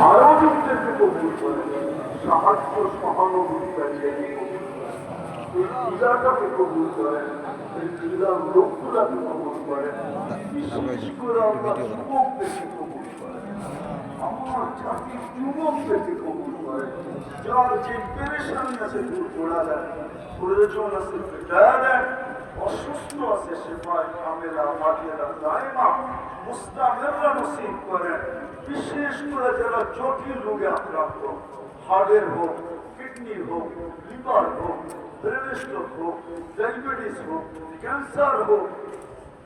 আয়োজকদেরকে কবুল করে, সাহায্য সহানুভূতিকারীকে কবুল করে, এই ক্রীড়াটাকে কবুল করেন, এই ক্রীড়ার লোকগুলাকে কবুল করেন, বিশেষ করে আমরা যুবকদেরকে কবুল করেন, আমার জাতির যুবকদেরকে কবুল করেন, যার যে পেরেশানি আছে দূর করা যায়, প্রয়োজন আছে দেন, অসুস্থ আছে সেবায় কামেরা মাটিরা দায়মা মুস্তামেররা নসিব করেন। বিশেষ করে যারা জটিল রোগে আক্রান্ত, হার্টের হোক, কিডনির হোক, লিভার হোক, ব্রেন স্ট্রোক হোক, ডায়াবেটিস হোক, ক্যান্সার হোক,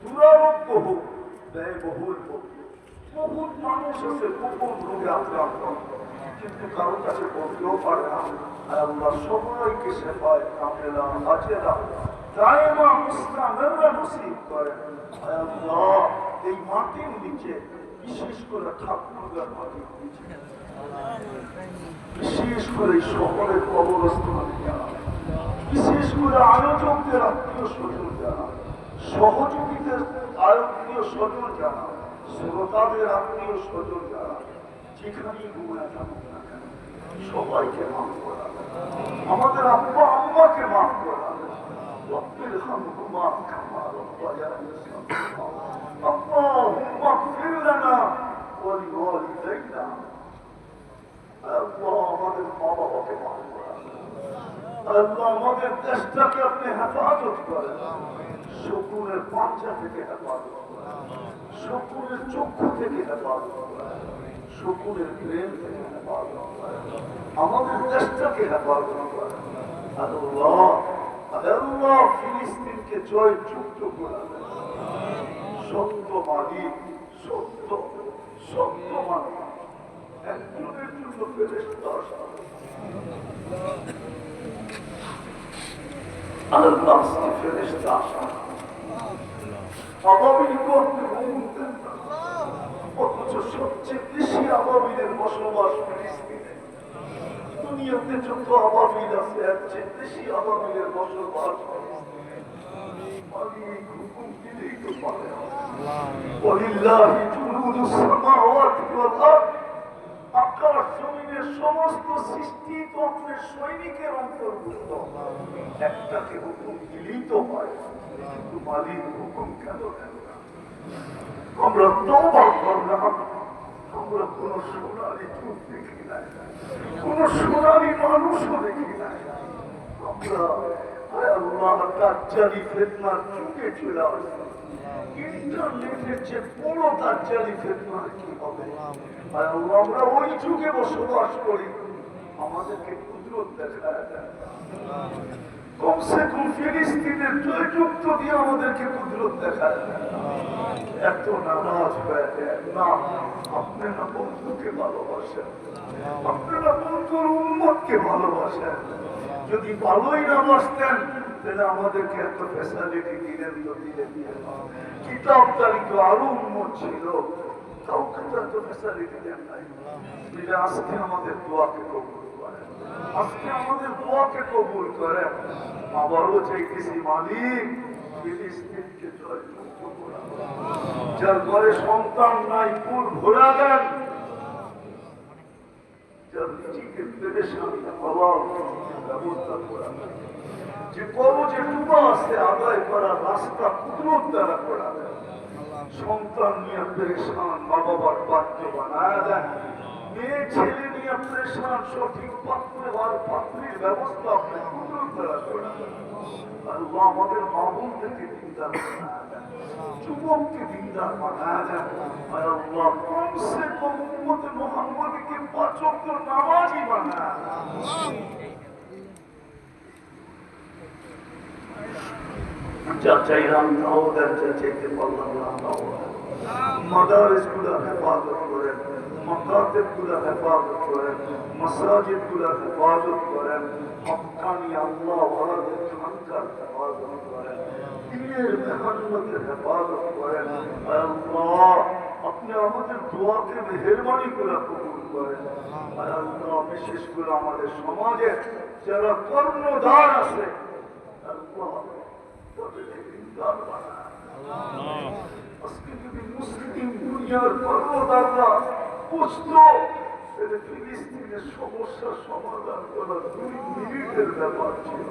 দুরারোগ্য হোক, ব্যয়বহুল হোক, বহুত মানুষ আছে গোপন রোগে আক্রান্ত, কিন্তু কারোর কাছে বলতেও পারে না। আল্লাহ সবাইকে সেবায় কামেলা হাজেরা দায়মা মুস্তামেররা নসিব করেন। আল্লাহ এই মাটির নিচে, বিশেষ করে ঠাকুরগার মাটির নিচে, বিশেষ করে শহরের কবরস্থান যারা, বিশেষ করে আয়োজকদের আত্মীয় স্বজন যারা, সহযোগীদের আত্মীয় স্বজন যারা, শ্রোতাদের আত্মীয় স্বজন যারা, যেখানেই ঘুমায় থাকুক না কেন, সবাইকে মাফ করা, আমাদের আব্বা আম্মাকে মাফ করা, রব্বির হামহুমা কামা রব্বায়ানি সগীরা, আল্লাহুম্মা ইগফির লানা ওয়া লিওয়ালিদাইনা। আল্লাহ আমাদের মা বাবাকে মাফ করা, আল্লাহ আমাদের দেশটাকে আপনি হেফাজত করেন, শকুনের পাঞ্জা থেকে হেফাজত করেন, শকুনের চক্ষু থেকে হেফাজত করেন, শকুনের ব্রেন থেকে হেফাজত করেন, আমাদের দেশটাকে হেফাজত করেন। আল্লাহ আল্লাহ ফিলিস্তিনকে জয়যুক্ত করে দেন, সত্য মালিক, সত্য সত্য মালিক, একজনের জন্য ফেরেশতা আল্লাহ ফেরেশতা আসা আবাবিল করতে বলতেন না, অথচ সবচেয়ে বেশি আবাবিলের বসবাস ফিলিস্তিনে। দুনিয়াতে যত আবাবিল আছে এর চেয়ে বেশি আবাবিলের বসবাস মালিক হুকুম দিলেই তো পারে। ওয়ালিল্লাহি জুনুদুস সামাওয়াতি ওয়াল আরদ, আকাশ জমিনের সমস্ত সৃষ্টি তো আপনার সৈনিকের অন্তর্ভুক্ত, একটাকে হুকুম দিলেই তো পারে, কিন্তু মালিক হুকুম কেন দেন না? আমরা তওবা করলাম, আমরা কোন সোনালী চোখ দেখি নাই, কোন সোনালী মানুষও দেখি নাই, আমরা আল্লাহ দাজ্জালি ফিতনার যুগে চলে আসছি। ইন্টারনেটের যে বড় দাজ্জালি ফিতনার কি হবে? আমরা ওই যুগে বসবাস করি, আমাদেরকে কুদরত দেখায় দেন, কমসে কম ফিলিস্তিনের জয়যুক্ত দিয়ে আমাদেরকে কুদরত দেখায় দেন। এত নারাজ হয়ে যায় না, আপনি না বন্ধুকে ভালোবাসেন, আপনি না বন্ধুর উম্মতকে ভালোবাসেন। যদি ভালোই না বাসতেন তাহলে আমাদেরকে এত ফ্যাসিলিটি দিলেন তো দিলেন, কিতাবদারি তো আরো উন্মত ছিল, কাউকে তো এত ফ্যাসিলিটি দেন নাই। এটা আজকে আমাদের দোয়াকে কবুল করেন, আজকে আমাদের দোয়াকে কবুল করেন। আবারও চাইতেছি মালিক ফিলিস্তিনকে জয়যুক্ত করা, যার ঘরে সন্তান নাই ফুল ঘোরা দেন, যার নিজেকে পেরেশানি পাওয়ার ব্যবস্থা করা, যে কবজে ডুবা আছে আদায় করার রাস্তা কুদরত দ্বারা করা দেন। সন্তান নিয়ে পেরেশান মা বাবার বাধ্য বানায় দেন, মেয়ে ছেলে নিয়ে পেরেশান সঠিক পাত্রে হওয়ার পাত্রীর ব্যবস্থা আপনি কুদরত দ্বারা করা দেন। আল্লাহ আমাদের মা বোনদেরকে দিনদার বানায় দেন, যুবককে দিনদার বানায় দেন। আল্লাহ কমসে কম উম্মতে মুহাম্মদকে ৫ ওয়াক্ত নামাজি বানায় দেন। যা চাইলাম তাও দেন, যা চাইতে পারলাম না তাও দেন। মাদারিস গুলা হেফাজত করেন, মাকাতিব গুলা হেফাজত করেন, মাসাজিদ গুলা হেফাজত করেন, হক্কানি আল্লাহ ওয়ালাদের খানকার হেফাজত করেন, দ্বীনের মেহনতের হেফাজত করেন। আল্লাহ আপনি আমাদের দোয়াকে মেহেরবানি করে কবুল করেন। আল্লাহ বিশেষ করে আমাদের সমাজে যারা কর্ণধার আছে, আল্লাহ আজকে যদি মুসলিম দুনিয়ার কর্মদাররা বুঝতো তাহলে ফিলিস্তিনের সমস্যার সমাধান করা 2 মিনিটের ব্যাপার ছিল।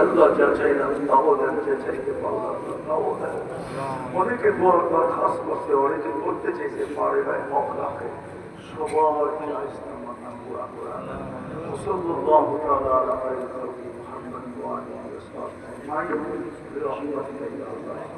আল্লাহ যা চাইলাম তাও দেন, যা চাইতে পারলাম না তাও দেন। অনেকে বড় দরখাস্ত করতে, অনেকে করতে চাইছে পারে ভাই হক রাখে, সবার চাইছে মাথা পুরা করা। সাল্লাল্লাহু তাআলা আলা খায়রি খালকি মুহাম্মদ ওয়া আলিহি ওয়া সাহবিহি আজমাইন।